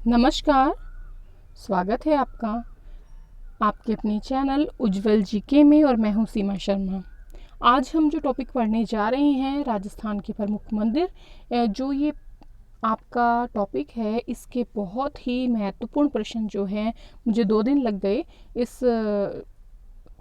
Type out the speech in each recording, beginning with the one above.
नमस्कार, स्वागत है आपका आपके अपने चैनल उज्जवल जीके में और मैं हूं सीमा शर्मा। आज हम जो टॉपिक पढ़ने जा रहे हैं राजस्थान के प्रमुख मंदिर, जो ये आपका टॉपिक है इसके बहुत ही महत्वपूर्ण प्रश्न जो हैं, मुझे 2 दिन लग गए इस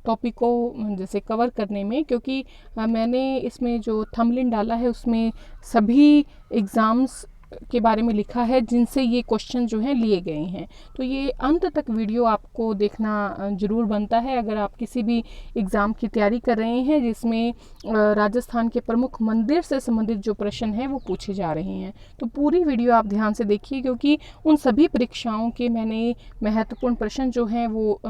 टॉपिक को जैसे कवर करने में, क्योंकि मैंने इसमें जो थंबनेल डाला है उसमें सभी एग्ज़ाम्स के बारे में लिखा है जिनसे ये क्वेश्चन जो हैं लिए गए हैं। तो ये अंत तक वीडियो आपको देखना ज़रूर बनता है अगर आप किसी भी एग्ज़ाम की तैयारी कर रहे हैं जिसमें राजस्थान के प्रमुख मंदिर से संबंधित जो प्रश्न हैं वो पूछे जा रहे हैं। तो पूरी वीडियो आप ध्यान से देखिए, क्योंकि उन सभी परीक्षाओं के मैंने महत्वपूर्ण प्रश्न जो हैं वो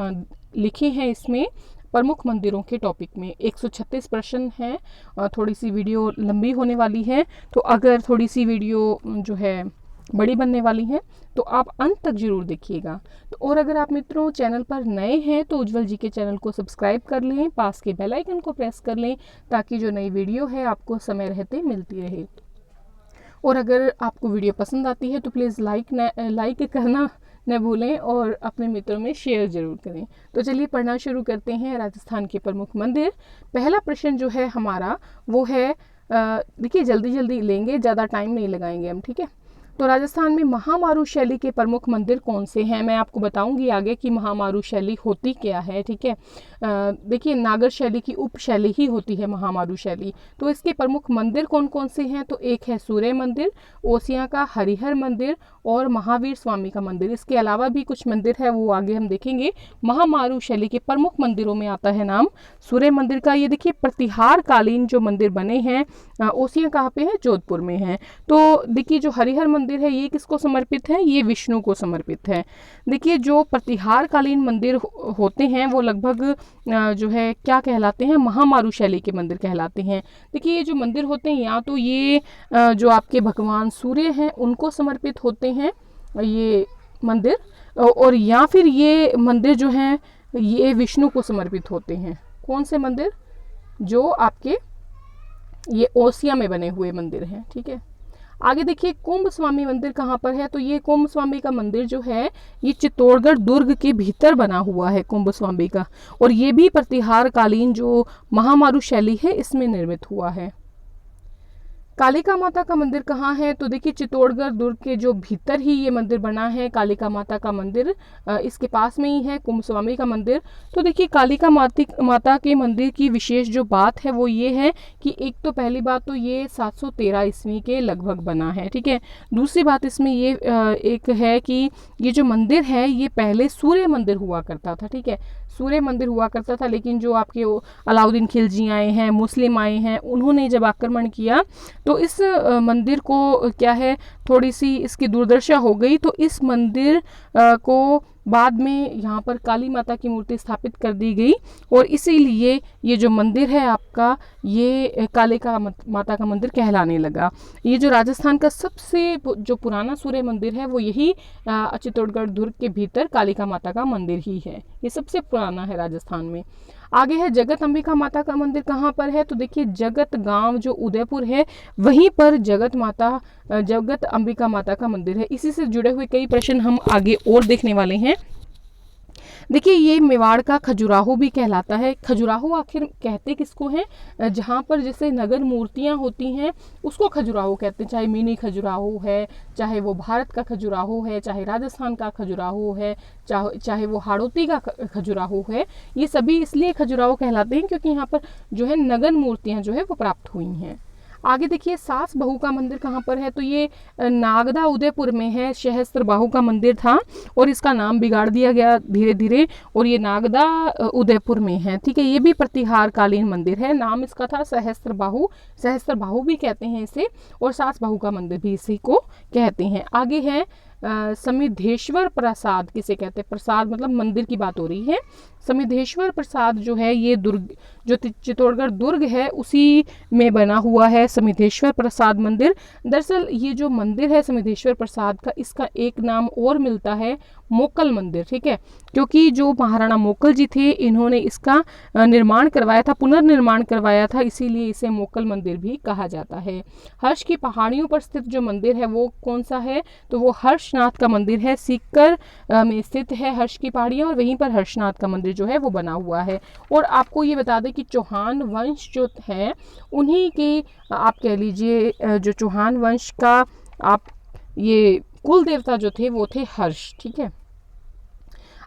लिखे हैं इसमें प्रमुख मंदिरों के टॉपिक में। 136 प्रश्न हैं और थोड़ी सी वीडियो लंबी होने वाली है, तो अगर थोड़ी सी वीडियो जो है बड़ी बनने वाली है तो आप अंत तक जरूर देखिएगा। तो और अगर आप मित्रों चैनल पर नए हैं तो उज्जवल जी के चैनल को सब्सक्राइब कर लें, पास के बेल आइकन को प्रेस कर लें ताकि जो नई वीडियो है आपको समय रहते मिलती रहे। और अगर आपको वीडियो पसंद आती है तो प्लीज़ लाइक करना न भूलें और अपने मित्रों में शेयर ज़रूर करें। तो चलिए पढ़ना शुरू करते हैं राजस्थान के प्रमुख मंदिर। पहला प्रश्न जो है हमारा वो है, देखिए जल्दी लेंगे, ज़्यादा टाइम नहीं लगाएंगे हम, ठीक है। तो राजस्थान में महामारू शैली के प्रमुख मंदिर कौन से हैं, मैं आपको बताऊंगी आगे कि महामारू शैली होती क्या है, ठीक है। देखिए नागर शैली की उप शैली ही होती है महामारू शैली। तो इसके प्रमुख मंदिर कौन कौन से हैं, तो एक है सूर्य मंदिर, ओसियां का हरिहर मंदिर और महावीर स्वामी का मंदिर। इसके अलावा भी कुछ मंदिर है वो आगे हम देखेंगे। महामारू शैली के प्रमुख मंदिरों में आता है नाम सूर्य मंदिर का। ये देखिए प्रतिहार कालीन जो मंदिर बने हैं, ओसियां कहाँ पे है, जोधपुर में है। तो देखिए जो हरिहर मंदिर है ये किसको समर्पित है, ये विष्णु को समर्पित है। देखिए जो प्रतिहार कालीन मंदिर होते हैं वो लगभग जो है क्या कहलाते हैं, महामारू शैली के मंदिर कहलाते हैं। देखिए ये जो मंदिर होते हैं या तो ये जो आपके भगवान सूर्य हैं उनको समर्पित होते हैं ये मंदिर, और या फिर ये मंदिर जो हैं ये विष्णु को समर्पित होते हैं। कौन से मंदिर, जो आपके ये ओसिया में बने हुए मंदिर हैं, ठीक है। आगे देखिए कुंभ स्वामी मंदिर कहाँ पर है, तो ये कुंभ स्वामी का मंदिर जो है ये चित्तौड़गढ़ दुर्ग के भीतर बना हुआ है कुंभ स्वामी का, और ये भी प्रतिहार कालीन जो महामारू शैली है इसमें निर्मित हुआ है। कालिका माता का मंदिर कहाँ है, तो देखिए चित्तौड़गढ़ दुर्ग के जो भीतर ही ये मंदिर बना है कालिका माता का मंदिर, इसके पास में ही है कुंभ स्वामी का मंदिर। तो देखिए कालिका माता के मंदिर की विशेष जो बात है वो ये है कि एक तो पहली बात तो ये 713 ईस्वी के लगभग बना है, ठीक है। दूसरी बात इसमें ये एक है कि ये जो मंदिर है ये पहले सूर्य मंदिर हुआ करता था, ठीक है। सूर्य मंदिर हुआ करता था, लेकिन जो आपके अलाउद्दीन खिलजी आए हैं, मुस्लिम आए हैं, उन्होंने जब आक्रमण किया तो इस मंदिर को क्या है थोड़ी सी इसकी दुर्दशा हो गई, तो इस मंदिर को बाद में यहाँ पर काली माता की मूर्ति स्थापित कर दी गई, और इसीलिए ये जो मंदिर है आपका ये कालिका माता का मंदिर कहलाने लगा। ये जो राजस्थान का सबसे जो पुराना सूर्य मंदिर है वो यही चित्तौड़गढ़ दुर्ग के भीतर कालिका माता का मंदिर ही है, ये सबसे पुराना है राजस्थान में। आगे है जगत अंबिका माता का मंदिर कहाँ पर है, तो देखिए जगत गांव जो उदयपुर है वहीं पर जगत अंबिका माता का मंदिर है। इसी से जुड़े हुए कई प्रश्न हम आगे और देखने वाले हैं। देखिए ये मेवाड़ का खजुराहो भी कहलाता है। खजुराहो आखिर कहते किसको हैं, जहाँ पर जैसे नगर मूर्तियाँ होती हैं उसको खजुराहो कहते हैं, चाहे मिनी खजुराहो है, चाहे वो भारत का खजुराहो है, चाहे राजस्थान का खजुराहो है, चाहे वो हाड़ौती का खजुराहो है। ये सभी इसलिए खजुराहो कहलाते हैं क्योंकि यहाँ पर जो है नगर मूर्तियाँ जो है वो प्राप्त हुई हैं। आगे देखिए सास बहू का मंदिर कहाँ पर है, तो ये नागदा उदयपुर में है। सहस्त्र बाहु का मंदिर था और इसका नाम बिगाड़ दिया गया धीरे धीरे, और ये नागदा उदयपुर में है, ठीक है। ये भी प्रतिहार कालीन मंदिर है, नाम इसका था सहस्त्र बाहु भी कहते हैं इसे, और सास बहू का मंदिर भी इसी को कहते हैं। आगे है समिधेश्वर प्रसाद, किसे कहते हैं, प्रसाद मतलब मंदिर की बात हो रही है। समिधेश्वर प्रसाद जो है ये दुर्ग जो चित्तौड़गढ़ दुर्ग है उसी में बना हुआ है समिधेश्वर प्रसाद मंदिर। दरअसल ये जो मंदिर है समिधेश्वर प्रसाद का, इसका एक नाम और मिलता है मोकल मंदिर, ठीक है, क्योंकि जो महाराणा मोकल जी थे इन्होंने इसका निर्माण करवाया था, पुनर्निर्माण करवाया था, इसीलिए इसे मोकल मंदिर भी कहा जाता है। हर्ष की पहाड़ियों पर स्थित जो मंदिर है वो कौन सा है, तो वो हर्ष हर्षनाथ का मंदिर है, सीकर में स्थित है हर्ष की पहाड़ियाँ, और वहीं पर हर्षनाथ का मंदिर जो है वो बना हुआ है। और आपको ये बता दें कि चौहान वंश जो है उन्हीं के आप कह लीजिए जो चौहान वंश का आप ये कुल देवता जो थे वो थे हर्ष। ठीक है,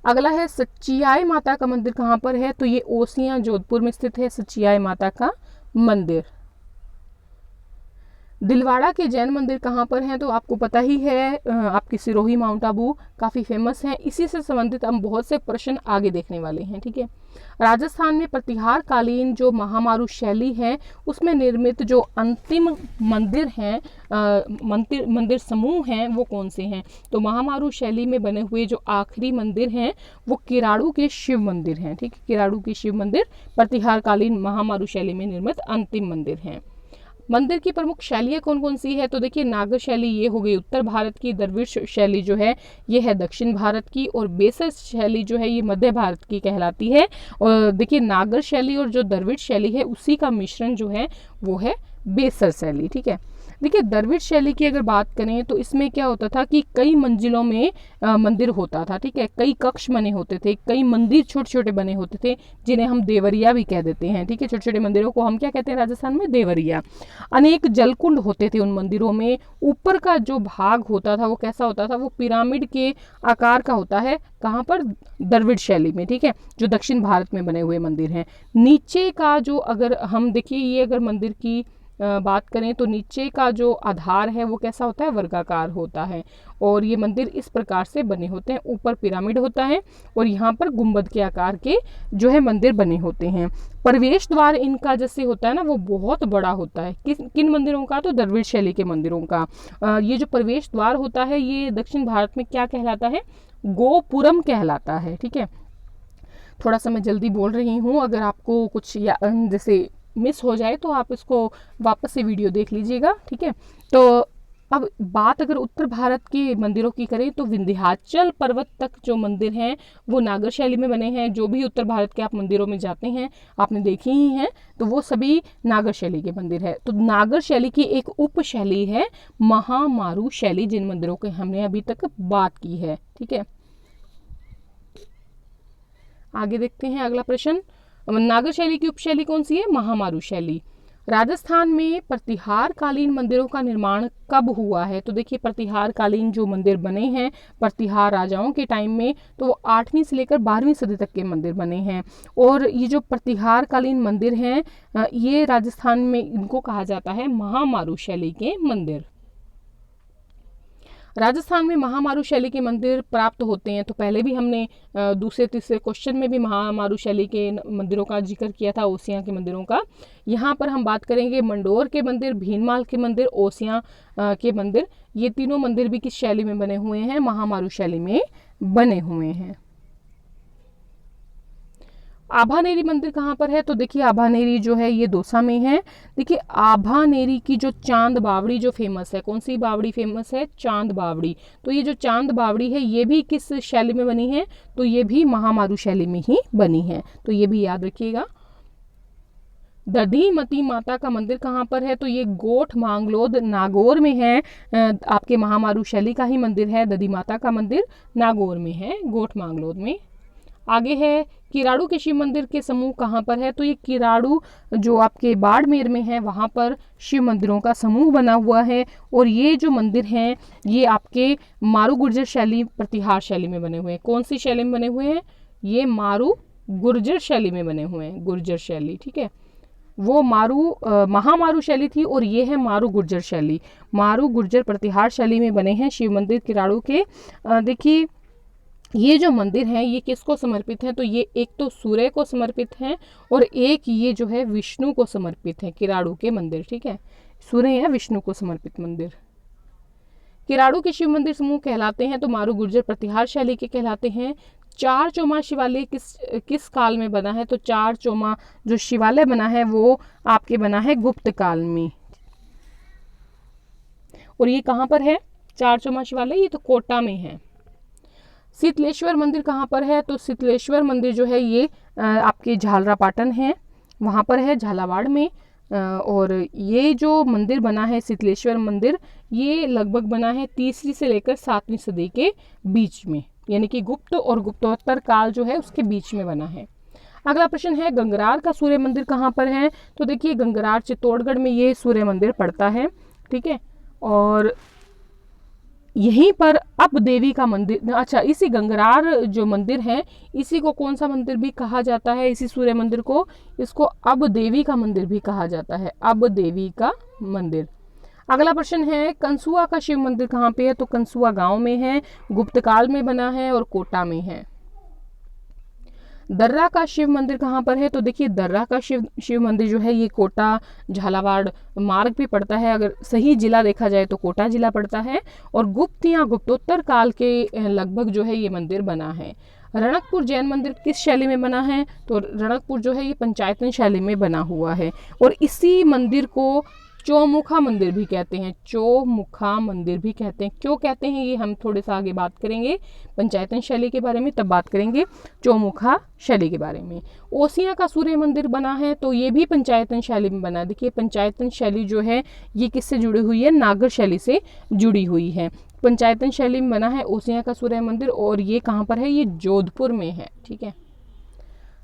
अगला है सचियाई माता का मंदिर कहाँ पर है, तो ये ओसियां जोधपुर में स्थित है सचियाई माता का मंदिर। दिलवाड़ा के जैन मंदिर कहाँ पर हैं, तो आपको पता ही है आपकी सिरोही माउंट आबू काफ़ी फेमस है। इसी से संबंधित हम बहुत से प्रश्न आगे देखने वाले हैं। ठीक है, राजस्थान में प्रतिहार कालीन जो महामारू शैली है उसमें निर्मित जो अंतिम मंदिर हैं मंदिर समूह हैं वो कौन से हैं, तो महामारू शैली में बने हुए जो आखिरी मंदिर हैं वो किराड़ू के शिव मंदिर हैं। ठीक है, किराड़ू के शिव मंदिर प्रतिहार कालीन महामारू शैली में निर्मित अंतिम मंदिर हैं। मंदिर की प्रमुख शैलियाँ कौन कौन सी है, तो देखिए नागर शैली ये हो गई उत्तर भारत की, दरविश शैली जो है ये है दक्षिण भारत की, और बेसर शैली जो है ये मध्य भारत की कहलाती है। और देखिए नागर शैली और जो दरविश शैली है उसी का मिश्रण जो है वो है बेसर शैली। ठीक है, देखिए दरविश शैली की अगर बात करें तो इसमें क्या होता था कि कई मंजिलों में मंदिर होता था। ठीक है, कई कक्ष बने होते थे, कई मंदिर छोटे छोटे बने होते थे जिन्हें हम देवरिया भी कह देते हैं। ठीक है, छोटे छोटे मंदिरों को हम क्या कहते हैं राजस्थान में, देवरिया। अनेक जलकुंड होते थे उन मंदिरों में। ऊपर का जो भाग होता था वो कैसा होता था, वो पिरामिड के आकार का होता है। कहाँ पर, द्रविड़ शैली में। ठीक है, जो दक्षिण भारत में बने हुए मंदिर हैं। नीचे का जो अगर हम देखिए ये अगर मंदिर की बात करें तो नीचे का जो आधार है वो कैसा होता है, वर्गाकार होता है। और ये मंदिर इस प्रकार से बने होते हैं, ऊपर पिरामिड होता है और यहाँ पर गुंबद के आकार के जो है मंदिर बने होते हैं। प्रवेश द्वार इनका जैसे होता है ना वो बहुत बड़ा होता है। किन मंदिरों का, तो द्रविड़ शैली के मंदिरों का। ये जो प्रवेश द्वार होता है ये दक्षिण भारत में क्या कहलाता है, गोपुरम कहलाता है। ठीक है, थोड़ा सा मैं जल्दी बोल रही हूँ, अगर आपको कुछ जैसे मिस हो जाए तो आप इसको वापस से वीडियो देख लीजिएगा। ठीक है, तो अब बात अगर उत्तर भारत के मंदिरों की करें तो विंध्याचल पर्वत तक जो मंदिर हैं वो नागर शैली में बने हैं। जो भी उत्तर भारत के आप मंदिरों में जाते हैं आपने देखे ही हैं, तो वो सभी नागर शैली के मंदिर है। तो नागर शैली की एक उप शैली है महामारू शैली, जिन मंदिरों की हमने अभी तक बात की है। ठीक है, आगे देखते हैं अगला प्रश्न। नागर शैली की उपशैली कौन सी है, महामारू शैली। राजस्थान में प्रतिहार कालीन मंदिरों का निर्माण कब हुआ है, तो देखिए प्रतिहार कालीन जो मंदिर बने हैं प्रतिहार राजाओं के टाइम में, तो वो 8वीं से लेकर 12वीं सदी तक के मंदिर बने हैं। और ये जो प्रतिहार कालीन मंदिर हैं ये राजस्थान में इनको कहा जाता है महामारू शैली के मंदिर। राजस्थान में महामारू शैली के मंदिर प्राप्त होते हैं, तो पहले भी हमने दूसरे तीसरे क्वेश्चन में भी महामारू शैली के मंदिरों का जिक्र किया था, ओसियां के मंदिरों का। यहाँ पर हम बात करेंगे मंडोर के मंदिर, भीनमाल के मंदिर, ओसियां के मंदिर। ये तीनों मंदिर भी किस शैली में बने हुए हैं, महामारू शैली में बने हुए हैं। आभानेरी मंदिर कहाँ पर है, तो देखिए आभानेरी जो है ये दौसा में है। देखिए आभानेरी की जो चांद बावड़ी जो फेमस है, कौन सी बावड़ी फेमस है, चांद बावड़ी। तो ये जो चांद बावड़ी है ये भी किस शैली में बनी है, तो ये भी महामारू शैली में ही बनी है, तो ये भी याद रखिएगा। दधीमती माता का मंदिर कहाँ पर है, तो ये गोठ मांगलोद नागौर में है। आपके महामारू शैली का ही मंदिर है। दधी माता का मंदिर नागौर में है, गोठ मांगलोद में। आगे है किराड़ू के शिव मंदिर के समूह कहाँ पर है, तो ये किराड़ू जो आपके बाड़मेर में है वहाँ पर शिव मंदिरों का समूह बना हुआ है। और ये जो मंदिर हैं ये आपके मारू गुर्जर शैली प्रतिहार शैली में बने हुए हैं। कौन सी शैली में बने हुए हैं, ये मारू गुर्जर शैली में बने हुए हैं, गुर्जर शैली। ठीक है, वो महामारू शैली थी और ये है मारू गुर्जर शैली। मारू गुर्जर प्रतिहार शैली में बने हैं शिव मंदिर किराड़ू के। देखिए ये जो मंदिर हैं ये किसको समर्पित है, तो ये एक तो सूर्य को समर्पित हैं और एक ये जो है विष्णु को समर्पित है, किराड़ू के मंदिर। ठीक है, सूर्य या विष्णु को समर्पित मंदिर। किराड़ू के शिव मंदिर समूह कहलाते हैं तो मारू गुर्जर प्रतिहार शैली के कहलाते हैं। चार चौमा शिवालय किस काल में बना है, तो चार चौमा जो शिवालय बना है वो आपके बना है गुप्त काल में। और ये कहाँ पर है चार चौमा शिवालय, ये तो कोटा में है। शीतलेश्वर मंदिर कहाँ पर है, तो शीतलेश्वर मंदिर जो है ये आपके झालरापाटन है, वहाँ पर है झालावाड़ में। और ये जो मंदिर बना है शीतलेश्वर मंदिर, ये लगभग बना है 3वीं से लेकर 7वीं सदी के बीच में, यानी कि गुप्त और गुप्तोत्तर काल जो है उसके बीच में बना है। अगला प्रश्न है गंगरार का सूर्य मंदिर कहाँ पर है? तो देखिए गंगरार चित्तौड़गढ़ में ये सूर्य मंदिर पड़ता है, ठीक है। और यहीं पर अब देवी का मंदिर, अच्छा इसी गंगरार जो मंदिर है इसी को कौन सा मंदिर भी कहा जाता है? इसी सूर्य मंदिर को, इसको अब देवी का मंदिर भी कहा जाता है, अब देवी का मंदिर। अगला प्रश्न है कंसुआ का शिव मंदिर कहाँ पे है? तो कंसुआ गांव में है, गुप्त काल में बना है और कोटा में है। दर्रा का शिव मंदिर कहाँ पर है? तो देखिए दर्रा का शिव मंदिर जो है ये कोटा झालावाड़ मार्ग पे पड़ता है, अगर सही जिला देखा जाए तो कोटा जिला पड़ता है। और गुप्त या गुप्तोत्तर काल के लगभग जो है ये मंदिर बना है। रणकपुर जैन मंदिर किस शैली में बना है? तो रणकपुर जो है ये पंचायतन शैली में बना हुआ है। और इसी मंदिर को चौमुखा मंदिर भी कहते हैं, चौमुखा मंदिर भी कहते हैं। क्यों कहते हैं ये हम थोड़े सा आगे बात करेंगे, पंचायतन शैली के बारे में तब बात करेंगे चौमुखा शैली के बारे में। ओसियां का सूर्य मंदिर बना है, तो ये भी पंचायतन शैली में बना है। देखिए पंचायतन शैली जो है ये किससे जुड़ी हुई है? नागर शैली से जुड़ी हुई है। पंचायतन शैली में बना है ओसियां का सूर्य मंदिर, और ये कहाँ पर है? ये जोधपुर में है, ठीक है।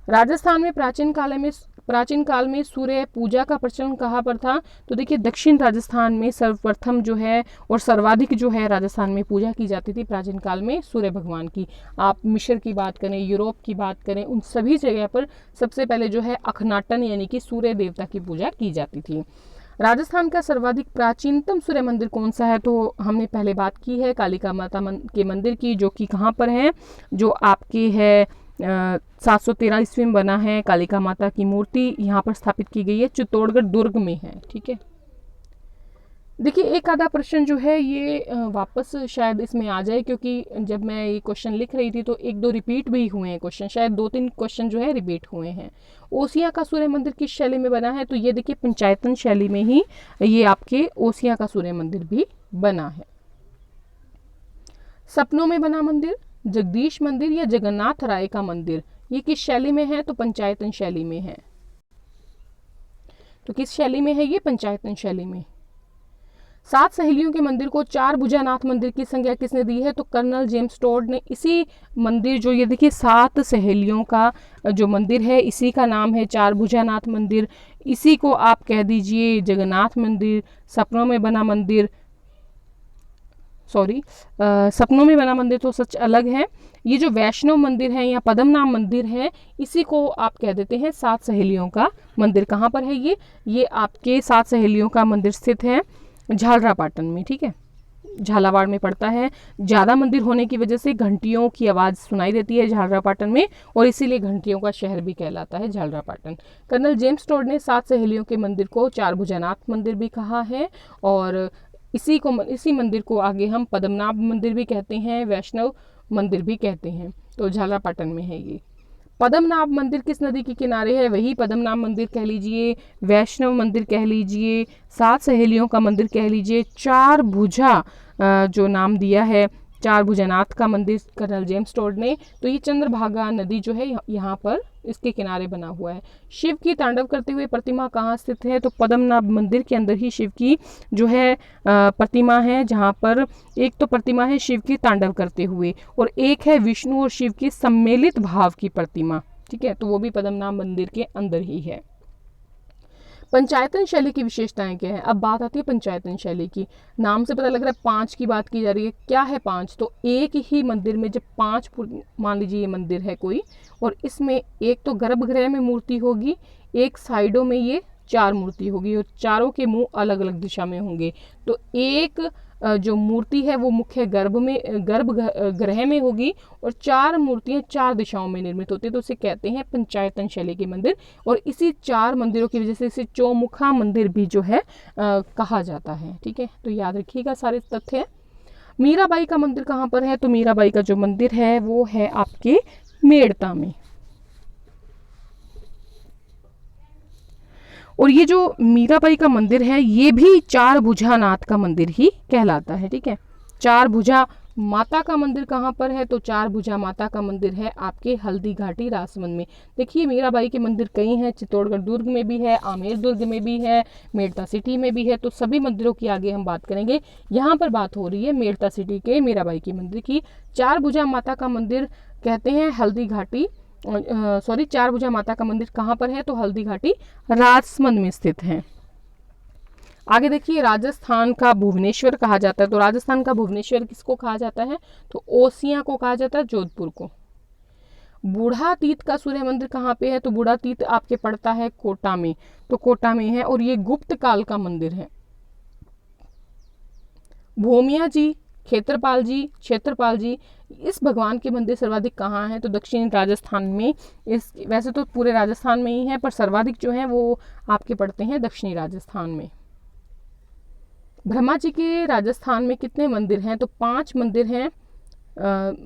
राजस्थान में प्राचीन काल में सूर्य पूजा का प्रचलन कहाँ पर था? तो देखिए दक्षिण राजस्थान में सर्वप्रथम जो है और सर्वाधिक जो है राजस्थान में पूजा की जाती थी प्राचीन काल में सूर्य भगवान की। आप मिस्र की बात करें, यूरोप की बात करें, उन सभी जगह पर सबसे पहले जो है अखनाटन यानी कि सूर्य देवता की पूजा की जाती थी। राजस्थान का सर्वाधिक प्राचीनतम सूर्य मंदिर कौन सा है? तो हमने पहले बात की है कालिका माता के मंदिर की, जो कि कहाँ पर है? जो आपके है 713 ईस्वी में बना है। कालिका माता की मूर्ति यहाँ पर स्थापित की गई है, चित्तौड़गढ़ दुर्ग में है, ठीक है। देखिए एक आधा प्रश्न जो है ये वापस शायद इसमें आ जाए, क्योंकि जब मैं ये क्वेश्चन लिख रही थी तो 1-2 रिपीट भी हुए हैं क्वेश्चन, शायद 2-3 क्वेश्चन जो है रिपीट हुए हैं। ओसिया का सूर्य मंदिर किस शैली में बना है? तो ये देखिए पंचायतन शैली में ही ये आपके ओसिया का सूर्य मंदिर भी बना है। सपनों में बना मंदिर, जगदीश मंदिर या जगन्नाथ राय का मंदिर, ये किस शैली में है? तो पंचायतन शैली में है। तो किस शैली में है ये? पंचायतन शैली में। 7 सहेलियों के मंदिर को 4 भुजानाथ मंदिर की संज्ञा किसने दी है? तो कर्नल जेम्स टोड ने। इसी मंदिर जो ये देखिए 7 सहेलियों का जो मंदिर है इसी का नाम है 4 भुजानाथ मंदिर। इसी को आप कह दीजिए जगन्नाथ मंदिर, सपनों में बना मंदिर, सपनों में बना मंदिर तो सच अलग है। ये जो वैष्णव मंदिर है या पद्मनाभ मंदिर है इसी को आप कह देते हैं 7 सहेलियों का मंदिर। कहाँ पर है ये आपके 7 सहेलियों का मंदिर स्थित है झालरापाटन में, ठीक है, झालावाड़ में पड़ता है। ज़्यादा मंदिर होने की वजह से घंटियों की आवाज़ सुनाई देती है झालरापाटन में, और इसीलिए घंटियों का शहर भी कहलाता है झालरापाटन। कर्नल जेम्स टोड ने 7 सहेलियों के मंदिर को 4 भुजानाथ मंदिर भी कहा है, और इसी मंदिर को आगे हम पद्मनाभ मंदिर भी कहते हैं, वैष्णव मंदिर भी कहते हैं। तो झालरापाटन में है ये। पद्मनाभ मंदिर किस नदी के किनारे है? वही पद्मनाभ मंदिर कह लीजिए, वैष्णव मंदिर कह लीजिए, 7 सहेलियों का मंदिर कह लीजिए, 4 भुजा जो नाम दिया है 4 भुजानाथ का मंदिर कर्नल जेम्स टोड ने, तो ये चंद्रभागा नदी जो है यहाँ पर इसके किनारे बना हुआ है। शिव की तांडव करते हुए प्रतिमा कहाँ स्थित है? तो पद्मनाभ मंदिर के अंदर ही शिव की जो है प्रतिमा है, जहाँ पर एक तो प्रतिमा है शिव की तांडव करते हुए और एक है विष्णु और शिव की सम्मिलित भाव की प्रतिमा, ठीक है, तो वो भी पद्मनाभ मंदिर के अंदर ही है। पंचायतन शैली की विशेषताएं क्या है? अब बात आती है पंचायतन शैली की। नाम से पता लग रहा है 5 की बात की जा रही है। क्या है 5? तो एक ही मंदिर में जब 5, मान लीजिए ये मंदिर है कोई, और इसमें एक तो गर्भगृह में मूर्ति होगी, एक साइडों में ये 4 मूर्ति होगी और चारों के मुंह अलग अलग दिशा में होंगे। तो एक जो मूर्ति है वो मुख्य गर्भगृह में होगी और 4 मूर्तियां 4 दिशाओं में निर्मित होती है, तो उसे कहते हैं पंचायतन शैली के मंदिर। और इसी 4 मंदिरों की वजह से इसे चौमुखा मंदिर भी जो है कहा जाता है, ठीक है, तो याद रखिएगा सारे तथ्य। मीराबाई का मंदिर कहाँ पर है? तो मीराबाई का जो मंदिर है वो है आपके मेड़ता में। और ये जो मीराबाई का मंदिर है ये भी 4 भुजानाथ का मंदिर ही कहलाता है, ठीक है, 4 भुजा माता का मंदिर कहाँ पर है, तो चार भुजा माता का मंदिर है आपके हल्दी घाटी राजसमंद में। देखिए मीराबाई के मंदिर कई हैं, चित्तौड़गढ़ दुर्ग में भी है, आमेर दुर्ग में भी है, मेड़ता सिटी में भी है, तो सभी मंदिरों की आगे हम बात करेंगे। यहाँ पर बात हो रही है मेड़ता सिटी के मीराबाई के मंदिर की। चार भुजा माता का मंदिर कहते हैं हल्दी घाटी, चार भुजा माता का मंदिर कहाँ पर है, तो हल्दी घाटी राजसमंद में स्थित है। आगे देखिए राजस्थान का भुवनेश्वर कहा जाता है, तो राजस्थान का भुवनेश्वर किसको कहा जाता है, तो ओसियां को कहा जाता है, जोधपुर को। बूढ़ातीत का सूर्य मंदिर कहाँ पे है, तो बूढ़ातीत आपके पड़ता है कोटा में, तो कोटा में है और ये गुप्त काल का मंदिर है। भूमिया जी, क्षेत्रपाल जी इस भगवान के मंदिर सर्वाधिक कहाँ है, तो दक्षिण राजस्थान में। इस वैसे तो पूरे राजस्थान में ही है पर सर्वाधिक जो है वो आपके पड़ते हैं दक्षिणी राजस्थान में। ब्रह्मा जी के राजस्थान में कितने मंदिर हैं, तो 5 मंदिर हैं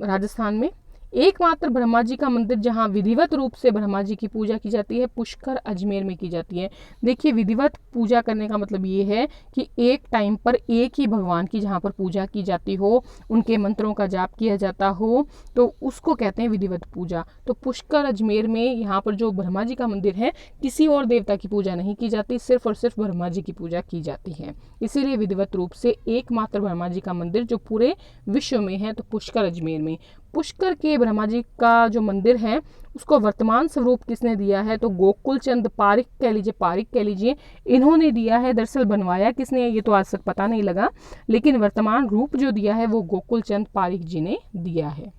राजस्थान में। एकमात्र ब्रह्मा जी का मंदिर जहां विधिवत रूप से ब्रह्मा जी की पूजा की जाती है पुष्कर अजमेर में की जाती है। देखिए विधिवत पूजा करने का मतलब ये है कि एक टाइम पर एक ही भगवान की जहां पर पूजा की जाती हो, उनके मंत्रों का जाप किया जाता हो, तो उसको कहते हैं विधिवत पूजा। तो पुष्कर अजमेर में यहाँ पर जो ब्रह्मा जी का मंदिर है किसी और देवता की पूजा नहीं की जाती, सिर्फ और सिर्फ ब्रह्मा जी की पूजा की जाती है। इसीलिए विधिवत रूप से एकमात्र ब्रह्मा जी का मंदिर जो पूरे विश्व में है तो पुष्कर अजमेर में। पुष्कर के ब्रह्मा जी का जो मंदिर है उसको वर्तमान स्वरूप किसने दिया है, तो गोकुल चंद पारिक कह लीजिए इन्होंने दिया है। दरअसल बनवाया किसने ये तो आज तक पता नहीं लगा, लेकिन वर्तमान रूप जो दिया है वो गोकुल चंद पारिक जी ने दिया है।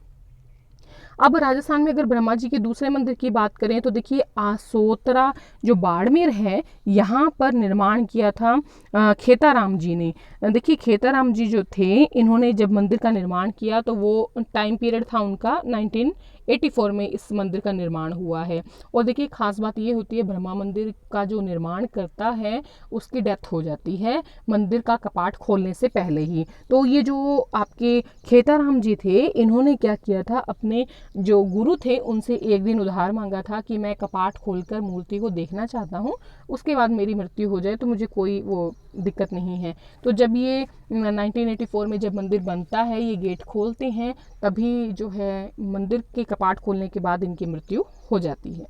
अब राजस्थान में अगर ब्रह्मा जी के दूसरे मंदिर की बात करें तो देखिए आसोतरा जो बाड़मेर है यहाँ पर निर्माण किया था खेताराम जी ने। देखिए खेताराम जी जो थे इन्होंने जब मंदिर का निर्माण किया तो वो टाइम पीरियड था उनका 1984 में इस मंदिर का निर्माण हुआ है। और देखिए खास बात ये होती है ब्रह्मा मंदिर का जो निर्माण करता है उसकी डेथ हो जाती है मंदिर का कपाट खोलने से पहले ही। तो ये जो आपके खेताराम जी थे इन्होंने क्या किया था, अपने जो गुरु थे उनसे एक दिन उधार मांगा था कि मैं कपाट खोलकर मूर्ति को देखना चाहता हूँ, उसके बाद मेरी मृत्यु हो जाए तो मुझे कोई वो दिक्कत नहीं है। तो जब ये 1984 में जब मंदिर बनता है ये गेट खोलते हैं तभी जो है मंदिर के कपाट खोलने के बाद इनकी मृत्यु हो जाती है।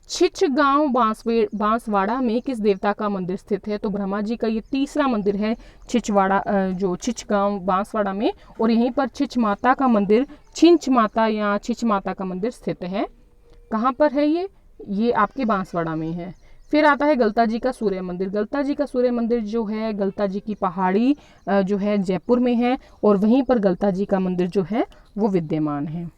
छिछगांव बांसवाड़ा में किस देवता का मंदिर स्थित है, तो ब्रह्मा जी का ये तीसरा मंदिर है जो छिछगांव बांसवाड़ा में। और यहीं पर छिछ माता का मंदिर छिंच माता या छिछ माता का मंदिर स्थित है। कहाँ पर है ये आपके बांसवाड़ा में है। फिर आता है गलता जी का सूर्य मंदिर। गलता जी का सूर्य मंदिर जो है गलता जी की पहाड़ी जो है जयपुर में है और वहीं पर गलता जी का मंदिर जो है वो विद्यमान है।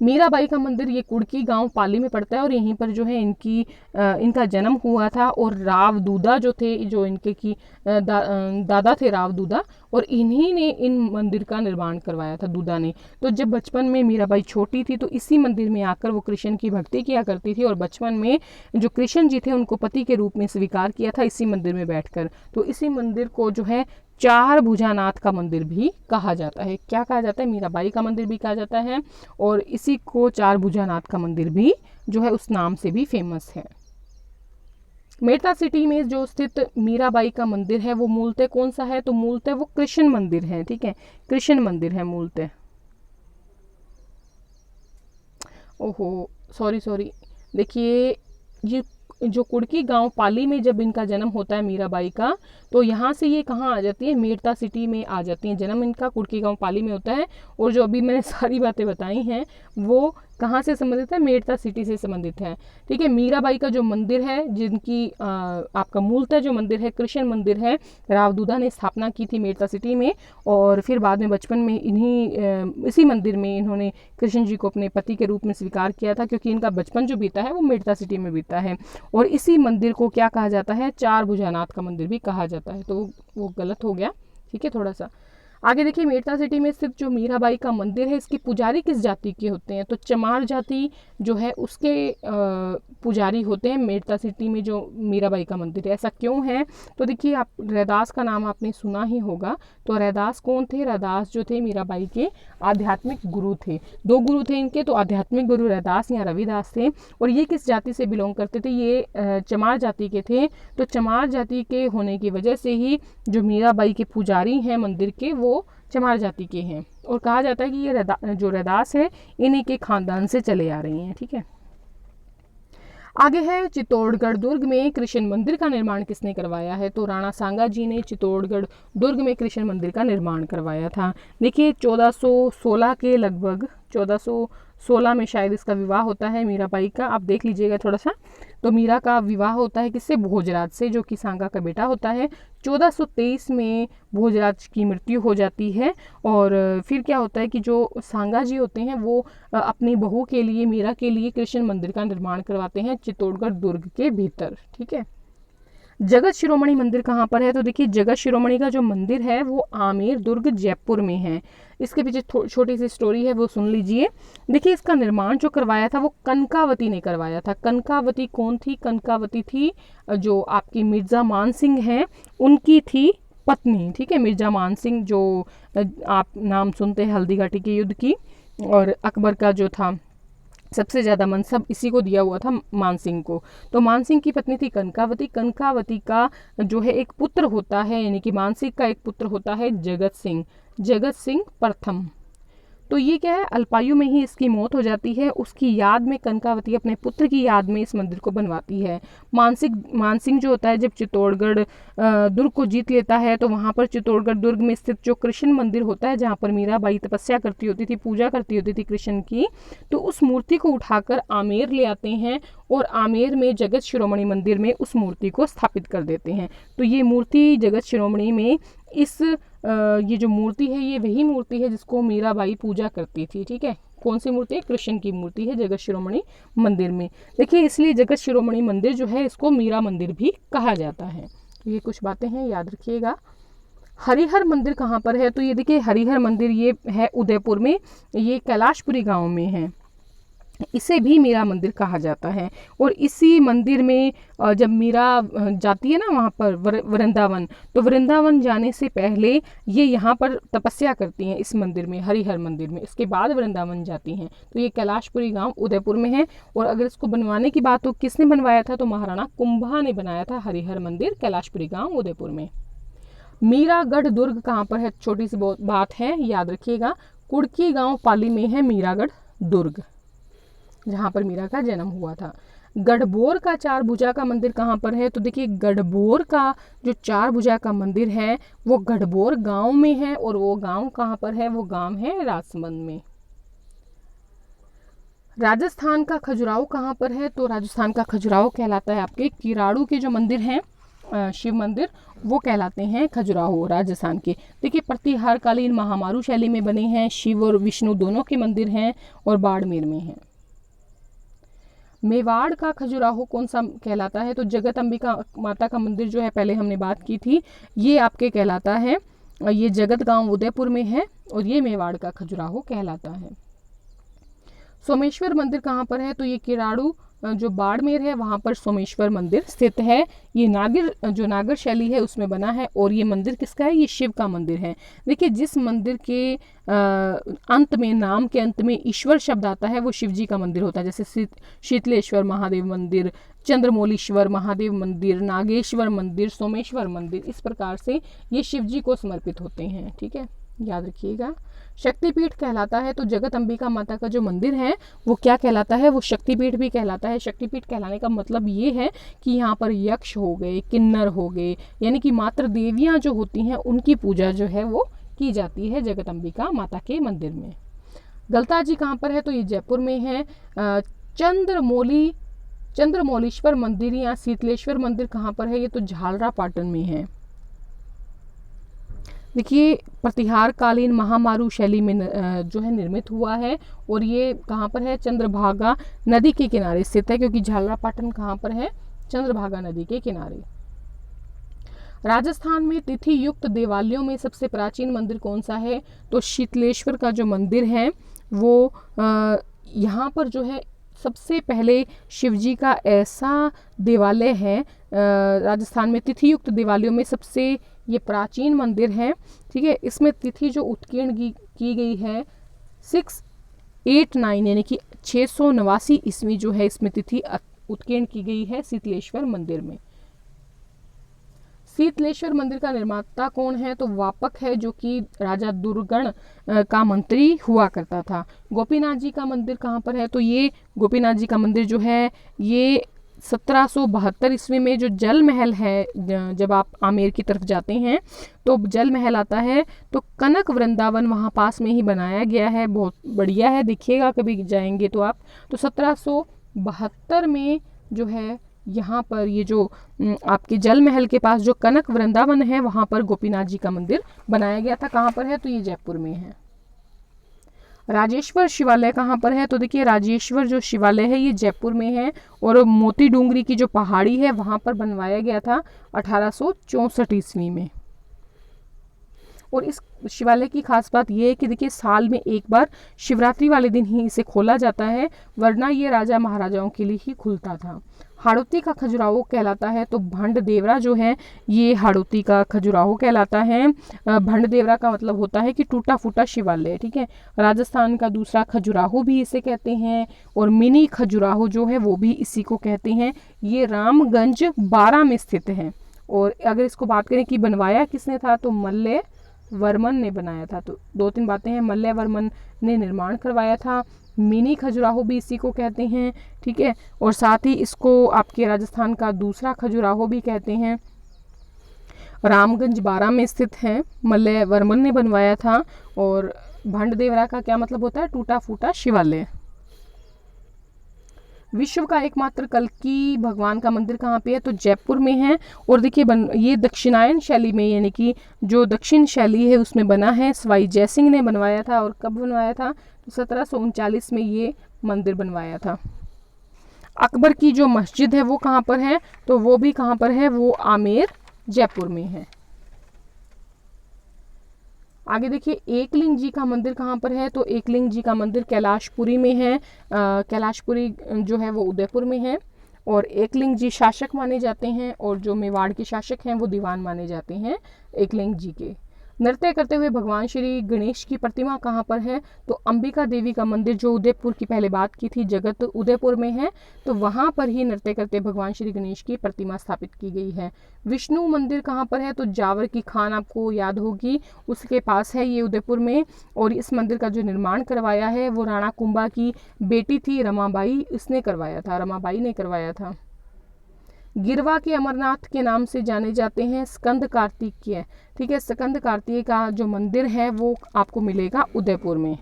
मीराबाई का मंदिर ये कुड़की गांव पाली में पड़ता है और यहीं पर जो है इनका जन्म हुआ था। और राव दूदा जो थे जो इनके की दादा थे राव दूदा, और इन्हीं ने इन मंदिर का निर्माण करवाया था दूदा ने। तो जब बचपन में मीराबाई छोटी थी तो इसी मंदिर में आकर वो कृष्ण की भक्ति किया करती थी और बचपन में जो कृष्ण जी थे उनको पति के रूप में स्वीकार किया था इसी मंदिर में बैठकर। तो इसी मंदिर को जो है चार भुजानाथ का मंदिर भी कहा जाता है। क्या कहा जाता है, मीराबाई का मंदिर भी कहा जाता है और इसी को चार भुजानाथ का मंदिर भी जो है उस नाम से भी फेमस है। मेड़ता सिटी में जो स्थित मीराबाई का मंदिर है वो मूलतः कौन सा है, तो मूलतः वो कृष्ण मंदिर है। ठीक है, कृष्ण मंदिर है मूलतः। ओहो सॉरी देखिए ये जो कुड़की गांव पाली में जब इनका जन्म होता है मीराबाई का, तो यहाँ से ये कहाँ आ जाती है, मेड़ता सिटी में आ जाती हैं। जन्म इनका कुड़की गांव पाली में होता है और जो अभी मैंने सारी बातें बताई हैं वो कहाँ से संबंधित है, मेड़ता सिटी से संबंधित है। ठीक है, मीराबाई का जो मंदिर है जिनकी आपका मूलतः जो मंदिर है कृष्ण मंदिर है, रावदूदा ने स्थापना की थी मेड़ता सिटी में और फिर बाद में बचपन में इसी मंदिर में इन्होंने कृष्ण जी को अपने पति के रूप में स्वीकार किया था, क्योंकि इनका बचपन जो बीता है वो मेड़ता सिटी में बीता है। और इसी मंदिर को क्या कहा जाता है, चार भुजानाथ का मंदिर भी कहा जाता है। तो वो गलत हो गया, ठीक है थोड़ा सा। आगे देखिए मेड़ता सिटी में स्थित जो मीराबाई का मंदिर है, इसके पुजारी किस जाति के होते हैं? तो चमार जाति जो है उसके पुजारी होते हैं मेड़ता सिटी में जो मीराबाई का मंदिर है। ऐसा क्यों है? तो देखिए आप रैदास का नाम आपने सुना ही होगा। तो रैदास कौन थे? रैदास जो थे मीराबाई के आध्यात्मिक गुरु थे। 2 गुरु थे इनके, तो आध्यात्मिक गुरु रैदास या रविदास थे। और ये किस जाति से बिलोंग करते थे? ये चमार जाति के थे। तो चमार जाति के होने की वजह से ही जो मीराबाई के पुजारी हैं मंदिर के, वो चमार जाति के हैं। और कहा जाता है कि ये जो रैदास है इन्हीं के खानदान से चले आ रही हैं। ठीक है, आगे है चित्तौड़गढ़ दुर्ग में कृष्ण मंदिर का निर्माण किसने करवाया है? तो राणा सांगा जी ने चित्तौड़गढ़ दुर्ग में कृष्ण मंदिर का निर्माण करवाया था। देखिए 1416 के लगभग, 1416 में शायद इसका विवाह होता है मीराबाई का। आप देख लीजिएगा थोड़ा सा। तो मीरा का विवाह होता है किससे? भोजराज से, जो कि सांगा का बेटा होता है। 1423 में भोजराज की मृत्यु हो जाती है। और फिर क्या होता है कि जो सांगा जी होते हैं वो अपनी बहू के लिए, मीरा के लिए कृष्ण मंदिर का निर्माण करवाते हैं चित्तौड़गढ़ दुर्ग के भीतर। ठीक है, जगत शिरोमणि मंदिर कहाँ पर है? तो देखिए जगत शिरोमणि का जो मंदिर है वो आमेर दुर्ग जयपुर में है। इसके पीछे छोटी सी स्टोरी है, वो सुन लीजिए। देखिए इसका निर्माण जो करवाया था वो कनकावती ने करवाया था। कनकावती कौन थी? कनकावती थी जो आपकी मिर्जा मान सिंह हैं उनकी थी पत्नी। ठीक है, मिर्जा मान सिंह जो आप नाम सुनते हैं हल्दीघाटी के युद्ध की, और अकबर का जो था सबसे ज़्यादा मनसब इसी को दिया हुआ था, मान सिंह को। तो मान सिंह की पत्नी थी कनकावती। कनकावती का जो है एक पुत्र होता है, यानी कि मान सिंह का एक पुत्र होता है जगत सिंह, जगत सिंह प्रथम। तो ये क्या है, अल्पायु में ही इसकी मौत हो जाती है। उसकी याद में कनकावती अपने पुत्र की याद में इस मंदिर को बनवाती है। मान सिंह जो होता है जब चित्तौड़गढ़ दुर्ग को जीत लेता है, तो वहाँ पर चित्तौड़गढ़ दुर्ग में स्थित जो कृष्ण मंदिर होता है, जहाँ पर मीराबाई तपस्या करती होती थी, पूजा करती होती थी कृष्ण की, तो उस मूर्ति को उठाकर आमेर ले आते हैं और आमेर में जगत शिरोमणि मंदिर में उस मूर्ति को स्थापित कर देते हैं। तो ये मूर्ति जगत शिरोमणि में ये जो मूर्ति है ये वही मूर्ति है जिसको मीराबाई पूजा करती थी। ठीक है, कौन सी मूर्ति है? कृष्ण की मूर्ति है जगत शिरोमणि मंदिर में। देखिए इसलिए जगत शिरोमणि मंदिर जो है इसको मीरा मंदिर भी कहा जाता है। तो ये कुछ बातें हैं, याद रखिएगा। हरिहर मंदिर कहाँ पर है? तो ये देखिए हरिहर मंदिर ये है उदयपुर में, ये कैलाशपुरी गांव में है। इसे भी मीरा मंदिर कहा जाता है। और इसी मंदिर में जब मीरा जाती है ना वहाँ पर वृंदावन, तो वृंदावन जाने से पहले ये यहाँ पर तपस्या करती हैं इस मंदिर में, हरिहर मंदिर में। इसके बाद वृंदावन जाती हैं। तो ये कैलाशपुरी गांव उदयपुर में है। और अगर इसको बनवाने की बात हो किसने बनवाया था, तो महाराणा कुंभा ने बनाया था हरिहर मंदिर कैलाशपुरी गांव उदयपुर में। मीरागढ़ दुर्ग कहाँ पर है? छोटी सी बात है, याद रखिएगा। कुड़की गांव पाली में है मीरागढ़ दुर्ग, जहाँ पर मीरा का जन्म हुआ था। गढ़बोर का 4 भुजा का मंदिर कहाँ पर है? तो देखिए गढ़बोर का जो 4 भुजा का मंदिर है वो गढ़बोर गांव में है। और वो गांव कहाँ पर है? वो गांव है राजसमंद में। राजस्थान का खजुराहो कहाँ पर है? तो राजस्थान का खजुराहो कहलाता है आपके किराड़ू के जो मंदिर हैं शिव मंदिर, वो कहलाते हैं खजुराहो राजस्थान के। देखिए प्रतिहारकालीन महामारू शैली में बने हैं, शिव और विष्णु दोनों के मंदिर हैं और बाड़मेर में हैं। मेवाड़ का खजुराहो कौन सा कहलाता है? तो जगत अंबिका माता का मंदिर जो है, पहले हमने बात की थी, ये आपके कहलाता है, ये जगत गांव उदयपुर में है और ये मेवाड़ का खजुराहो कहलाता है। सोमेश्वर मंदिर कहाँ पर है? तो ये किराड़ू जो बाड़मेर है वहाँ पर सोमेश्वर मंदिर स्थित है। ये नागर शैली है उसमें बना है। और ये मंदिर किसका है? ये शिव का मंदिर है। देखिए जिस मंदिर के अंत में, नाम के अंत में ईश्वर शब्द आता है वो शिव जी का मंदिर होता है। जैसे शीतलेश्वर महादेव मंदिर, चंद्रमौलीश्वर महादेव मंदिर, नागेश्वर मंदिर, सोमेश्वर मंदिर, इस प्रकार से ये शिव जी को समर्पित होते हैं। ठीक है, याद रखिएगा। शक्तिपीठ कहलाता है, तो जगत अंबिका माता का जो मंदिर है वो क्या कहलाता है? वो शक्तिपीठ भी कहलाता है। शक्तिपीठ कहलाने का मतलब ये है कि यहाँ पर यक्ष हो गए, किन्नर हो गए, यानी कि मातृ देवियाँ जो होती हैं उनकी पूजा जो है वो की जाती है जगत अंबिका माता के मंदिर में। गलता जी कहाँ पर है? तो ये जयपुर में है। चंद्रमौलीश्वर मंदिर या शीतलेश्वर मंदिर कहाँ पर है? ये तो झालरा पाटन में है। देखिए प्रतिहारकालीन महामारू शैली में जो है निर्मित हुआ है। और ये कहाँ पर है? चंद्रभागा नदी के किनारे स्थित है, क्योंकि झालरा पाटन कहाँ पर है? चंद्रभागा नदी के किनारे। राजस्थान में तिथि युक्त देवालयों में सबसे प्राचीन मंदिर कौन सा है? तो शीतलेश्वर का जो मंदिर है वो यहाँ पर जो है सबसे पहले शिवजी का ऐसा देवालय है, राजस्थान में तिथि युक्त देवालयों में सबसे ये प्राचीन मंदिर है। ठीक है, इसमें तिथि जो उत्कीर्ण की गई है 689 यानी कि 689 ईस्वी जो है इसमें तिथि उत्कीर्ण की गई है शीतलेश्वर मंदिर में। शीतलेश्वर मंदिर का निर्माता कौन है? तो वापक है, जो कि राजा दुर्गण का मंत्री हुआ करता था। गोपीनाथ जी का मंदिर कहाँ पर है? तो ये गोपीनाथ जी का मंदिर जो है ये 1772 ईस्वी में, जो जल महल है, जब आप आमेर की तरफ जाते हैं तो जल महल आता है, तो कनक वृंदावन वहाँ पास में ही बनाया गया है। बहुत बढ़िया है, देखिएगा कभी जाएंगे तो आप। तो 1772 में जो है यहाँ पर ये जो आपके जल महल के पास जो कनक वृंदावन है वहाँ पर गोपीनाथ जी का मंदिर बनाया गया था। कहाँ पर है? तो ये जयपुर में है। राजेश्वर शिवालय कहाँ पर है? तो देखिए राजेश्वर जो शिवालय है ये जयपुर में है, और मोती डूंगरी की जो पहाड़ी है वहाँ पर बनवाया गया था 1864 ईस्वी में। और इस शिवालय की खास बात यह है कि देखिए साल में एक बार शिवरात्रि वाले दिन ही इसे खोला जाता है, वरना ये राजा महाराजाओं के लिए ही खुलता था। हाड़ौती का खजुराहो कहलाता है, तो भंड देवरा जो है ये हाड़ौती का खजुराहो कहलाता है। भंड देवरा का मतलब होता है कि टूटा फूटा शिवालय। ठीक है, राजस्थान का दूसरा खजुराहो भी इसे कहते हैं, और मिनी खजुराहो जो है वो भी इसी को कहते हैं। ये रामगंज 12 में स्थित है। और अगर इसको बात करें कि बनवाया किसने था, तो मल्ल वर्मन ने बनाया था। तो 2-3 बातें हैं, मल्ल वर्मन ने निर्माण करवाया था। मिनी खजुराहो भी इसी को कहते हैं। ठीक है, और साथ ही इसको आपके राजस्थान का दूसरा खजुराहो भी कहते हैं। रामगंज 12 में स्थित है, मल्ल वर्मन ने बनवाया था। और भंड देवरा का क्या मतलब होता है? टूटा फूटा शिवालय। विश्व का एकमात्र कल्कि भगवान का मंदिर कहाँ पे है? तो जयपुर में है। और देखिए ये दक्षिणायन शैली में, यानी कि जो दक्षिण शैली है उसमें बना है। सवाई जयसिंह ने बनवाया था। और कब बनवाया था? तो 1739 में ये मंदिर बनवाया था। अकबर की जो मस्जिद है वो कहाँ पर है? तो वो भी कहाँ पर है? वो आमेर जयपुर में है। आगे देखिए एकलिंग जी का मंदिर कहाँ पर है? तो एकलिंग जी का मंदिर कैलाशपुरी में है। कैलाशपुरी जो है वो उदयपुर में है। और एकलिंग जी शासक माने जाते हैं, और जो मेवाड़ के शासक हैं वो दीवान माने जाते हैं एकलिंग जी के। नृत्य करते हुए भगवान श्री गणेश की प्रतिमा कहाँ पर है? तो अंबिका देवी का मंदिर, जो उदयपुर की पहले बात की थी, जगत उदयपुर में है, तो वहाँ पर ही नृत्य करते भगवान श्री गणेश की प्रतिमा स्थापित की गई है। विष्णु मंदिर कहाँ पर है? तो जावर की खान आपको याद होगी, उसके पास है ये उदयपुर में। और इस मंदिर का जो निर्माण करवाया है वो राणा कुंभा की बेटी थी रमाबाई, इसने करवाया था, रमाबाई ने करवाया था। गिरवा के अमरनाथ के नाम से जाने जाते हैं स्कंद कार्तिकेय। ठीक है, स्कंद कार्तिकेय का जो मंदिर है वो आपको मिलेगा उदयपुर में।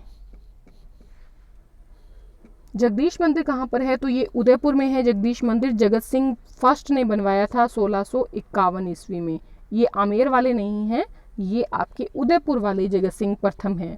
जगदीश मंदिर कहाँ पर है? तो ये उदयपुर में है। जगदीश मंदिर जगत सिंह फर्स्ट ने बनवाया था 1651 ईस्वी में। ये आमेर वाले नहीं हैं, ये आपके उदयपुर वाले जगत सिंह प्रथम हैं।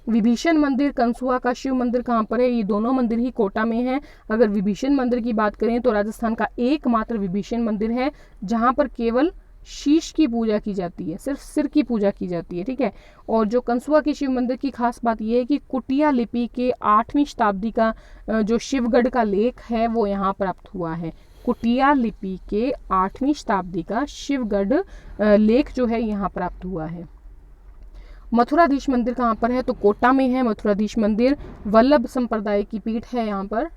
विभीषण मंदिर कंसुआ का शिव मंदिर कहाँ पर है? ये दोनों मंदिर ही कोटा में है। अगर विभीषण मंदिर की बात करें तो राजस्थान का एकमात्र विभीषण मंदिर है जहाँ पर केवल शीश की पूजा की जाती है, सिर्फ सिर की पूजा की जाती है। ठीक है, और जो कंसुआ के शिव मंदिर की खास बात यह है कि कुटिया लिपि के 8वीं शताब्दी का जो शिवगढ़ का लेख है वो यहाँ प्राप्त हुआ है। कुटिया लिपि के 8वीं शताब्दी का शिवगढ़ लेख जो है यहाँ प्राप्त हुआ है। मथुराधीश मंदिर कहाँ पर है? तो कोटा में है मथुराधीश मंदिर। वल्लभ संप्रदाय की पीठ है यहाँ पर।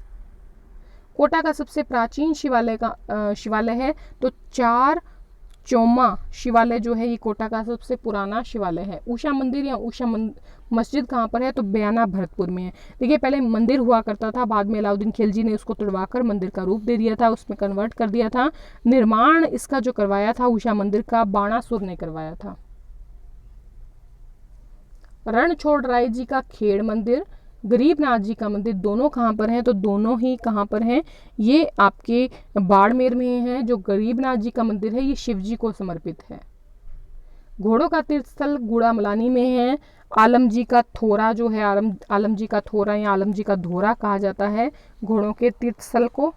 कोटा का सबसे प्राचीन शिवालय है तो 4 चौमा शिवालय जो है ये कोटा का सबसे पुराना शिवालय है। उषा मंदिर या उषा मस्जिद कहाँ पर है? तो बयाना भरतपुर में है। देखिए पहले मंदिर हुआ करता था, बाद में अलाउद्दीन खिलजी ने उसको तुड़वाकर मंदिर का रूप दे दिया था, उसमें कन्वर्ट कर दिया था। निर्माण इसका जो करवाया था उषा मंदिर का बाणासुर ने करवाया था। रणछोड़ राय जी का खेड़ मंदिर, गरीबनाथ जी का मंदिर, दोनों कहाँ पर हैं? तो दोनों ही कहाँ पर हैं? ये आपके बाड़मेर में है। जो गरीबनाथ जी का मंदिर है ये शिव जी को समर्पित है। घोड़ों का तीर्थ स्थल गुड़ामलानी में है। आलम जी का थोरा जो है, आलम जी का थोरा या आलम जी का धोरा कहा जाता है घोड़ों के तीर्थ स्थल को,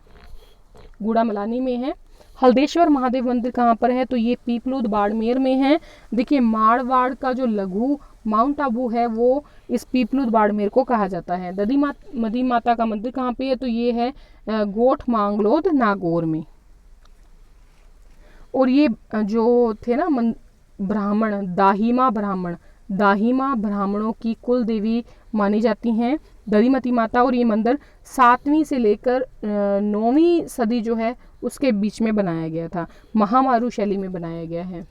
गुड़ामलानी में है। हल्देश्वर महादेव मंदिर कहाँ पर है, तो ये पीपलूद बाड़मेर में है। देखिए मारवाड़ का जो लघु माउंट आबू है वो इस पीपलूद बाड़मेर को कहा जाता है। मदी माता का मंदिर कहाँ पे है, तो ये है गोठ मांगलोद नागौर में। और ये जो थे ना ब्राह्मण, दाहिमा ब्राह्मणों की कुल देवी मानी जाती हैं दधिमती माता। और ये मंदिर 7वीं से लेकर 9वीं सदी जो है उसके बीच में बनाया गया था, महामारू शैली में बनाया गया है।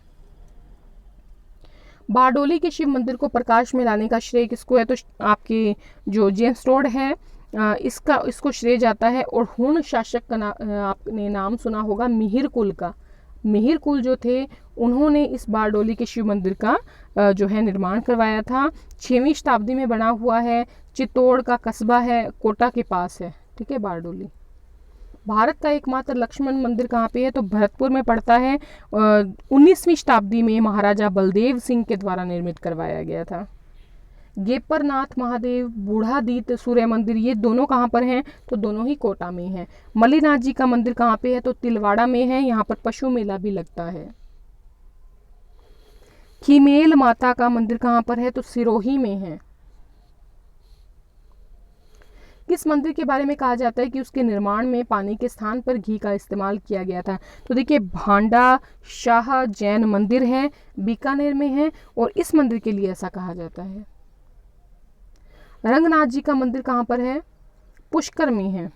बारडोली के शिव मंदिर को प्रकाश में लाने का श्रेय किसको है, तो आपके जो जेम्स टोड है इसको श्रेय जाता है। और हुण शासक का आपने नाम सुना होगा, मिहिर कुल का। मिहिर कुल जो थे उन्होंने इस बारडोली के शिव मंदिर का जो है निर्माण करवाया था। 6वीं शताब्दी में बना हुआ है, चित्तौड़ का कस्बा है, कोटा के पास है, ठीक है बारडोली। भारत का एकमात्र लक्ष्मण मंदिर कहाँ पे है, तो भरतपुर में पड़ता है। 19वीं शताब्दी में महाराजा बलदेव सिंह के द्वारा निर्मित करवाया गया था। गेपरनाथ महादेव, बूढ़ादीत सूर्य मंदिर, ये दोनों कहाँ पर हैं, तो दोनों ही कोटा में हैं। मल्लीनाथ जी का मंदिर कहाँ पे है, तो तिलवाड़ा में है, यहाँ पर पशु मेला भी लगता है। खीमेल माता का मंदिर कहाँ पर है, तो सिरोही में है। किस मंदिर के बारे में कहा जाता है कि उसके निर्माण में पानी के स्थान पर घी का इस्तेमाल किया गया था, तो देखिए भांडा शाह जैन मंदिर है, बीकानेर में है। और इस मंदिर के लिए ऐसा कहा जाता है। रंगनाथ जी का मंदिर कहाँ पर है, पुष्कर में है।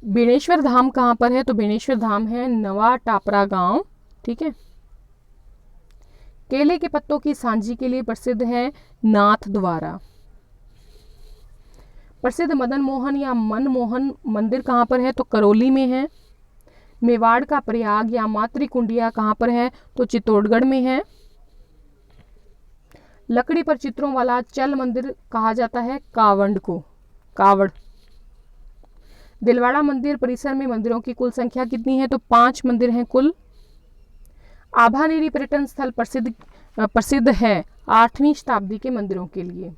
बेणेश्वर धाम कहाँ पर है, तो बेणेश्वर धाम है नवा टापरा गांव, ठीक है। केले के पत्तों की सांझी के लिए प्रसिद्ध है नाथ द्वारा। प्रसिद्ध मदन मोहन या मनमोहन मंदिर कहाँ पर है, तो करौली में है। मेवाड़ का प्रयाग या मातृकुंडिया कहाँ पर है, तो चित्तौड़गढ़ में है। लकड़ी पर चित्रों वाला चल मंदिर कहा जाता है कावड़ को, कावड़। दिलवाड़ा मंदिर परिसर में मंदिरों की कुल संख्या कितनी है, तो 5 मंदिर हैं कुल। आभानेरी पर्यटन स्थल प्रसिद्ध है 8वीं शताब्दी के मंदिरों के लिए।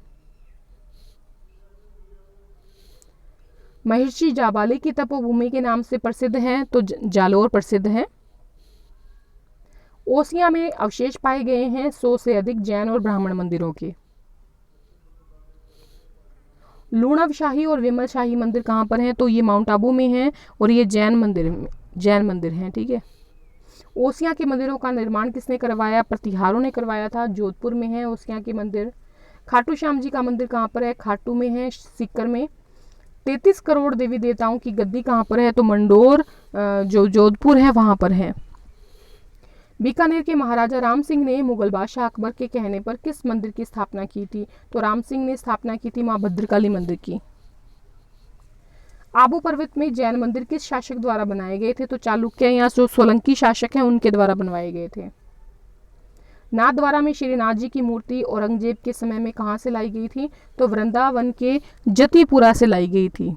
महर्षि जाबाली की तपोभूमि के नाम से प्रसिद्ध है, तो जालोर प्रसिद्ध है। ओसिया में अवशेष पाए गए हैं 100 से अधिक जैन और ब्राह्मण मंदिरों के। लूणव शाही और विमल शाही मंदिर कहाँ पर हैं, तो ये माउंट आबू में है और ये जैन मंदिर हैं, ठीक है। ओसिया के मंदिरों का निर्माण किसने करवाया, प्रतिहारों ने करवाया था, जोधपुर में है ओसिया के मंदिर। खाटू श्याम जी का मंदिर कहाँ पर है, खाटू में है, सीकर में। 33 करोड़ देवी देवताओं की गद्दी कहाँ पर है, तो मंडोर जो जोधपुर है वहां पर है। बीकानेर के महाराजा राम सिंह ने मुगल बादशाह अकबर के कहने पर किस मंदिर की स्थापना की थी, तो राम सिंह ने स्थापना की थी मां भद्रकाली मंदिर की। आबू पर्वत में जैन मंदिर किस शासक द्वारा बनाए गए थे, तो चालुक्य या जो सोलंकी शासक हैं उनके द्वारा बनवाए गए थे। नाथद्वारा में श्रीनाथ जी की मूर्ति औरंगजेब के समय में कहां से लाई गई थी, तो वृंदावन के जतिपुरा से लाई गई थी।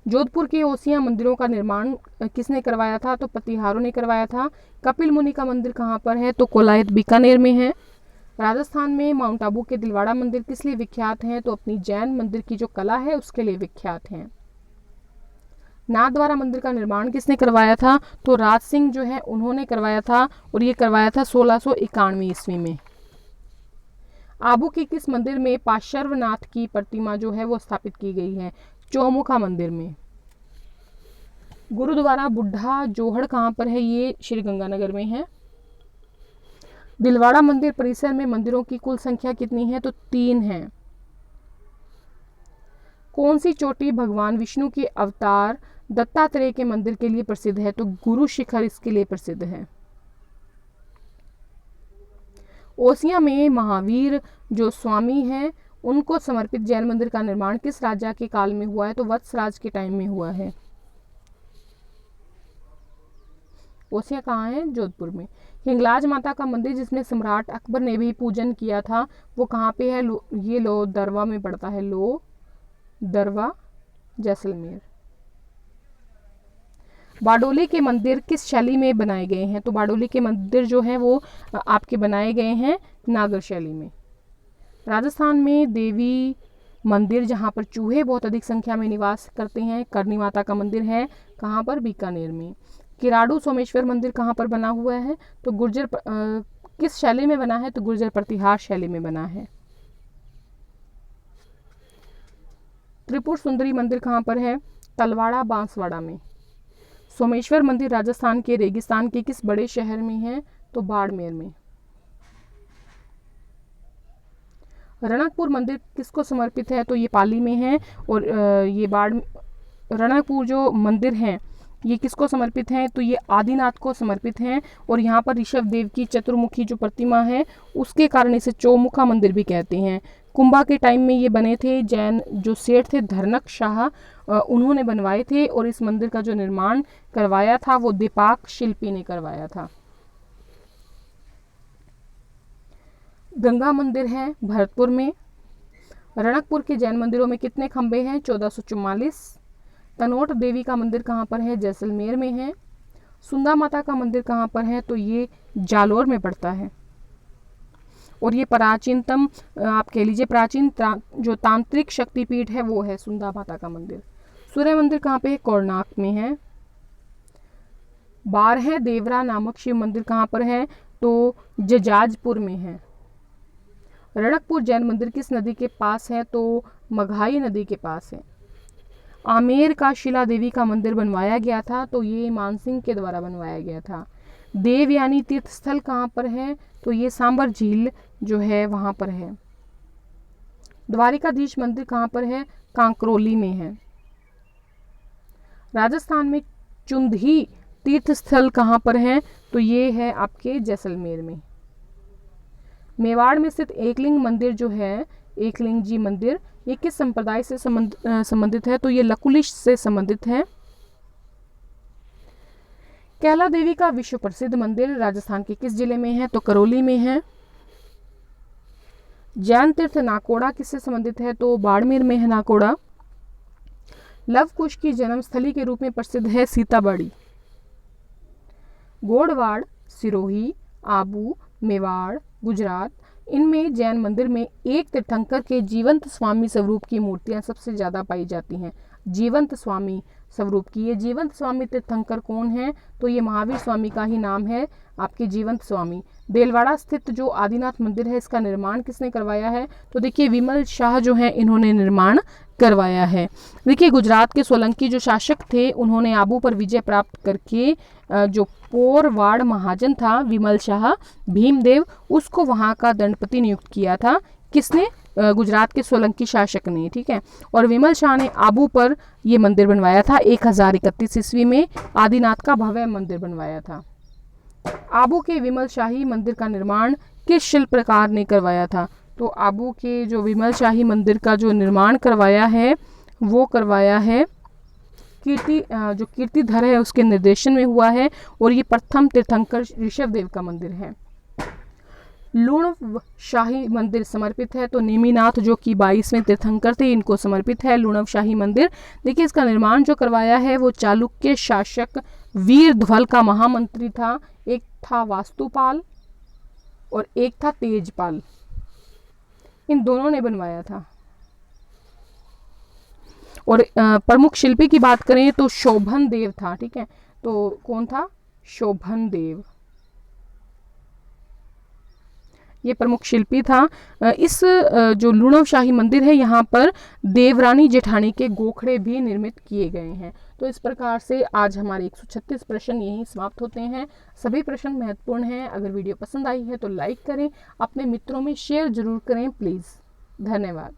जोधपुर के ओसिया मंदिरों का निर्माण किसने करवाया था, तो प्रतिहारों ने करवाया था। कपिल मुनि का मंदिर कहाँ पर है, तो कोलायत बीकानेर में है। राजस्थान में माउंट आबू के दिलवाड़ा मंदिर किस लिए विख्यात हैं, तो अपनी जैन मंदिर की जो कला है उसके लिए विख्यात हैं। नाथद्वारा मंदिर का निर्माण किसने करवाया था, तो राज सिंह जो है उन्होंने करवाया था और ये करवाया था 1691 ईस्वी में। आबू के किस मंदिर में पार्श्वनाथ की प्रतिमा जो है वो स्थापित की गई है, चौमुखा मंदिर में। गुरुद्वारा बुढ़ा जोहड़ कहाँ पर है, ये श्री गंगानगर में है। दिलवाड़ा मंदिर परिसर में मंदिरों की कुल संख्या कितनी है, तो 3 है। कौन सी चोटी भगवान विष्णु के अवतार दत्तात्रेय के मंदिर के लिए प्रसिद्ध है, तो गुरु शिखर इसके लिए प्रसिद्ध है। ओसिया में महावीर जो स्वामी हैं उनको समर्पित जैन मंदिर का निर्माण किस राजा के काल में हुआ है, तो वत्सराज के टाइम में हुआ है। ओसिया कहाँ है, जोधपुर में। हिंगलाज माता का मंदिर जिसमें सम्राट अकबर ने भी पूजन किया था वो कहाँ पे है, ये लो दरवा में पड़ता है, लो दरवा जैसलमेर। बारडोली के मंदिर किस शैली में बनाए गए हैं, तो बारडोली के मंदिर जो है वो आपके बनाए गए हैं नागर शैली में। राजस्थान में देवी मंदिर जहाँ पर चूहे बहुत अधिक संख्या में निवास करते हैं, करनी माता का मंदिर है कहाँ पर, बीकानेर में। किराड़ू सोमेश्वर मंदिर कहाँ पर बना हुआ है, तो किस शैली में बना है, तो गुर्जर प्रतिहार शैली में बना है। त्रिपुर सुंदरी मंदिर कहाँ पर है, तलवाड़ा बांसवाड़ा में। सोमेश्वर मंदिर राजस्थान के रेगिस्तान के किस बड़े शहर में है, तो बाड़मेर में। रणकपुर मंदिर किसको समर्पित है, तो ये पाली में है। और ये रणकपुर जो मंदिर है ये किसको समर्पित है, तो ये आदिनाथ को समर्पित है। और यहाँ पर ऋषभ देव की चतुर्मुखी जो प्रतिमा है उसके कारण इसे चौमुखा मंदिर भी कहते हैं। कुंभा के टाइम में ये बने थे, जैन जो सेठ थे धरनक शाह उन्होंने बनवाए थे, और इस मंदिर का जो निर्माण करवाया था वो दीपाक शिल्पी ने करवाया था। गंगा मंदिर है भरतपुर में। रणकपुर के जैन मंदिरों में कितने खंबे हैं, 1444। तनोट देवी का मंदिर कहाँ पर है, जैसलमेर में है। सुंदा माता का मंदिर कहाँ पर है, तो ये जालोर में पड़ता है। और ये प्राचीनतम आप कह लीजिए प्राचीन जो तांत्रिक शक्तिपीठ है वो है सुंदा माता का मंदिर। सूर्य मंदिर कहाँ पे है, कोणार्क में है। बारह देवरा नामक शिव मंदिर कहाँ पर है, तो जजाजपुर में है। रणकपुर जैन मंदिर किस नदी के पास है, तो मघाई नदी के पास है। आमेर का शिला देवी का मंदिर बनवाया गया था, तो ये मानसिंह के द्वारा बनवाया गया था। देवयानी तीर्थ स्थल कहाँ पर है, तो ये सांबर झील जो है वहाँ पर है। द्वारिकाधीश मंदिर कहाँ पर है, कांकरोली में है। राजस्थान में चुंधी तीर्थ स्थल कहाँ पर है, तो ये है आपके जैसलमेर में। मेवाड़ में स्थित एकलिंग मंदिर जो है, एकलिंग जी मंदिर, ये किस संप्रदाय से संबंधित है, तो ये लकुलिश से संबंधित है। कैला देवी का विश्व प्रसिद्ध मंदिर राजस्थान के किस जिले में है, तो करौली में है। जैन तीर्थ नाकोड़ा किससे संबंधित है, तो बाड़मेर में है नाकोड़ा। लव कुश की जन्मस्थली के रूप में प्रसिद्ध है सीताबड़ी। गोड़वाड़, सिरोही, आबू, मेवाड़, गुजरात, इनमें जैन मंदिर में एक तीर्थंकर के जीवंत स्वामी स्वरूप की मूर्तियां सबसे ज्यादा पाई जाती हैं। जीवंत स्वामी स्वरूप की, ये जीवंत स्वामी तीर्थंकर कौन है, तो ये महावीर स्वामी का ही नाम है आपके जीवंत स्वामी। देलवाड़ा स्थित जो आदिनाथ मंदिर है इसका निर्माण किसने करवाया है, तो देखिए विमल शाह जो है इन्होंने निर्माण करवाया है। देखिए गुजरात के सोलंकी जो शासक थे उन्होंने आबू पर विजय प्राप्त करके जो पोरवाड़ महाजन था विमल शाह भीमदेव, उसको वहाँ का दंडपति नियुक्त किया था। किसने, गुजरात के सोलंकी शासक ने, ठीक है। और विमल शाह ने आबू पर ये मंदिर बनवाया था। 1031 ईस्वी में आदिनाथ का भव्य मंदिर बनवाया था। आबू के विमल शाही मंदिर का निर्माण किस शिल्पकार ने करवाया था, तो आबू के जो विमल शाही मंदिर का जो निर्माण करवाया है वो करवाया है जो कीर्तिधर है उसके निर्देशन में हुआ है। और ये प्रथम तीर्थंकर ऋषभ देव का मंदिर है। लुणव शाही मंदिर समर्पित है, तो नेमिनाथ जो कि 22वें तीर्थंकर थे इनको समर्पित है लुणव शाही मंदिर। देखिए इसका निर्माण जो करवाया है वो चालुक्य शासक वीरध्वल का महामंत्री था। एक था वास्तुपाल और एक था तेजपाल, इन दोनों ने बनवाया था। और प्रमुख शिल्पी की बात करें तो शोभन देव था, ठीक है। तो कौन था, शोभन देव, ये प्रमुख शिल्पी था। इस जो लुणव शाही मंदिर है यहाँ पर देवरानी जेठानी के गोखड़े भी निर्मित किए गए हैं। तो इस प्रकार से आज हमारे 136 प्रश्न यहीं समाप्त होते हैं। सभी प्रश्न महत्वपूर्ण हैं। अगर वीडियो पसंद आई है तो लाइक करें, अपने मित्रों में शेयर जरूर करें प्लीज़। धन्यवाद।